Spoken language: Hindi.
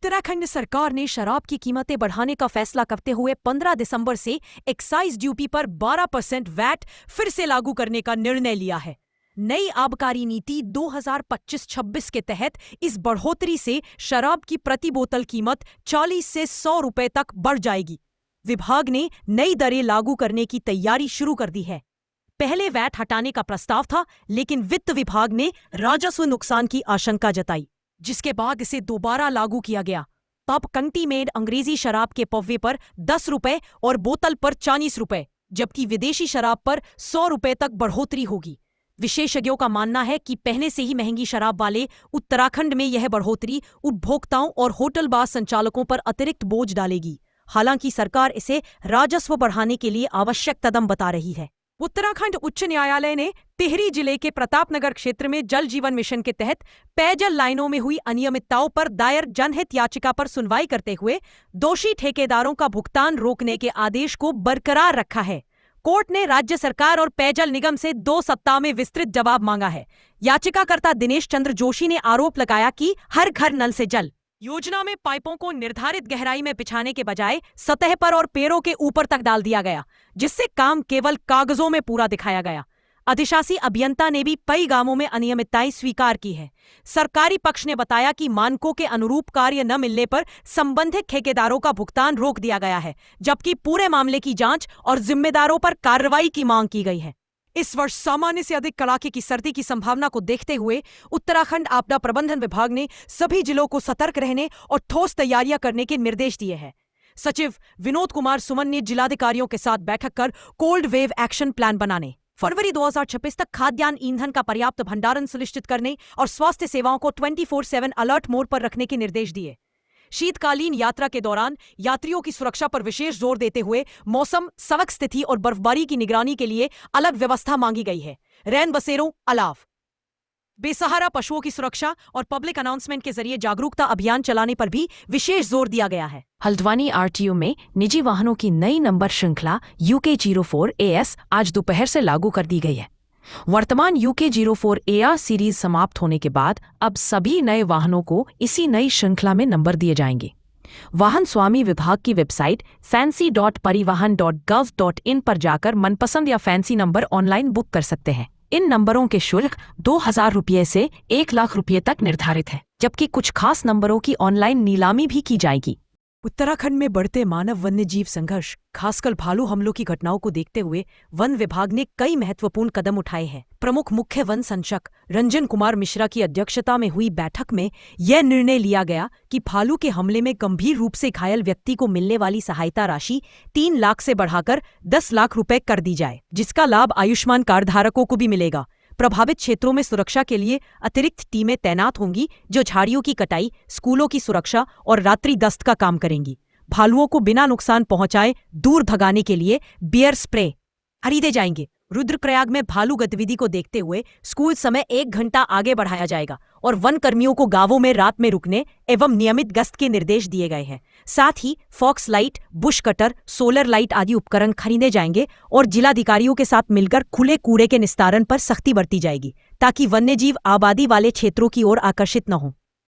उत्तराखंड सरकार ने शराब की कीमतें बढ़ाने का फैसला करते हुए 15 दिसंबर से एक्साइज ड्यूटी पर 12% वैट फिर से लागू करने का निर्णय लिया है। नई आबकारी नीति 2025-26 के तहत इस बढ़ोतरी से शराब की प्रति बोतल कीमत 40 से 100 रुपए तक बढ़ जाएगी। विभाग ने नई दरें लागू करने की तैयारी शुरू कर दी है। पहले वैट हटाने का प्रस्ताव था, लेकिन वित्त विभाग ने राजस्व नुकसान की आशंका जताई, जिसके बाद इसे दोबारा लागू किया गया। तब कंटी मेड अंग्रेजी शराब के पव्वे पर 10 रुपए और बोतल पर 40 रुपए, जबकि विदेशी शराब पर 100 रुपए तक बढ़ोतरी होगी। विशेषज्ञों का मानना है कि पहले से ही महंगी शराब वाले उत्तराखंड में यह बढ़ोतरी उपभोक्ताओं और होटल बार संचालकों पर अतिरिक्त बोझ डालेगी। हालांकि सरकार इसे राजस्व बढ़ाने के लिए आवश्यक कदम बता रही है। उत्तराखंड उच्च न्यायालय ने टिहरी जिले के प्रतापनगर क्षेत्र में जल जीवन मिशन के तहत पेयजल लाइनों में हुई अनियमितताओं पर दायर जनहित याचिका पर सुनवाई करते हुए दोषी ठेकेदारों का भुगतान रोकने के आदेश को बरकरार रखा है। कोर्ट ने राज्य सरकार और पेयजल निगम से 2 सप्ताह में विस्तृत जवाब मांगा है। याचिकाकर्ता दिनेश चंद्र जोशी ने आरोप लगाया कि हर घर नल से जल योजना में पाइपों को निर्धारित गहराई में बिछाने के बजाय सतह पर और पैरों के ऊपर तक डाल दिया गया, जिससे काम केवल कागजों में पूरा दिखाया गया। अधिशासी अभियंता ने भी कई गांवों में अनियमितताएं स्वीकार की है। सरकारी पक्ष ने बताया कि मानकों के अनुरूप कार्य न मिलने पर संबंधित ठेकेदारों का भुगतान रोक दिया गया है, जबकि पूरे मामले की जांच और जिम्मेदारों पर कार्रवाई की मांग की गई है। इस वर्ष सामान्य से अधिक कड़ाके की सर्दी की संभावना को देखते हुए उत्तराखंड आपदा प्रबंधन विभाग ने सभी जिलों को सतर्क रहने और ठोस तैयारियां करने के निर्देश दिए हैं। सचिव विनोद कुमार सुमन ने जिलाधिकारियों के साथ बैठक कर कोल्ड वेव एक्शन प्लान बनाने, फरवरी 2026 तक खाद्यान्न ईंधन का पर्याप्त भंडारण सुनिश्चित करने और स्वास्थ्य सेवाओं को 24/7 अलर्ट मोड पर रखने के निर्देश दिए। शीतकालीन यात्रा के दौरान यात्रियों की सुरक्षा पर विशेष जोर देते हुए मौसम, सड़क स्थिति और बर्फबारी की निगरानी के लिए अलग व्यवस्था मांगी गई है। रैन बसेरों, अलाव बेसहारा पशुओं की सुरक्षा और पब्लिक अनाउंसमेंट के जरिए जागरूकता अभियान चलाने पर भी विशेष जोर दिया गया है। हल्द्वानी आरटीओ में निजी वाहनों की नई नंबर श्रृंखला UK04 AS आज दोपहर से लागू कर दी गई है। वर्तमान UK04 AR सीरीज समाप्त होने के बाद अब सभी नए वाहनों को इसी नई श्रृंखला में नंबर दिए जाएंगे। वाहन स्वामी विभाग की वेबसाइट fancy.parivahan.gov.in पर जाकर मनपसंद या फैंसी नंबर ऑनलाइन बुक कर सकते हैं। इन नंबरों के शुल्क 2000 रुपये से 1 लाख रुपये तक निर्धारित है, जबकि कुछ खास नंबरों की ऑनलाइन नीलामी भी की जाएगी। उत्तराखंड में बढ़ते मानव वन्य जीव संघर्ष, खासकर भालू हमलों की घटनाओं को देखते हुए वन विभाग ने कई महत्वपूर्ण कदम उठाए हैं। प्रमुख मुख्य वन संरक्षक रंजन कुमार मिश्रा की अध्यक्षता में हुई बैठक में यह निर्णय लिया गया कि भालू के हमले में गंभीर रूप से घायल व्यक्ति को मिलने वाली सहायता राशि 3 लाख से बढ़ाकर 10 लाख रुपए कर दी जाए, जिसका लाभ आयुष्मान कार्ड धारकों को भी मिलेगा। प्रभावित क्षेत्रों में सुरक्षा के लिए अतिरिक्त टीमें तैनात होंगी, जो झाड़ियों की कटाई, स्कूलों की सुरक्षा और रात्रि गश्त का काम करेंगी। भालुओं को बिना नुकसान पहुंचाए दूर भगाने के लिए बियर स्प्रे खरीदे जाएंगे। रुद्रप्रयाग में भालू गतिविधि को देखते हुए स्कूल समय 1 घंटा आगे बढ़ाया जाएगा और वन कर्मियों को गांवों में रात में रुकने एवं नियमित गश्त के निर्देश दिए गए हैं। साथ ही fox light, bush cutter, solar light आदि उपकरण खरीदे जाएंगे और जिलाधिकारियों के साथ मिलकर खुले कूड़े के निस्तारण पर सख्ती बरती जाएगी, ताकि वन्यजीव आबादी वाले क्षेत्रों की ओर आकर्षित न हों।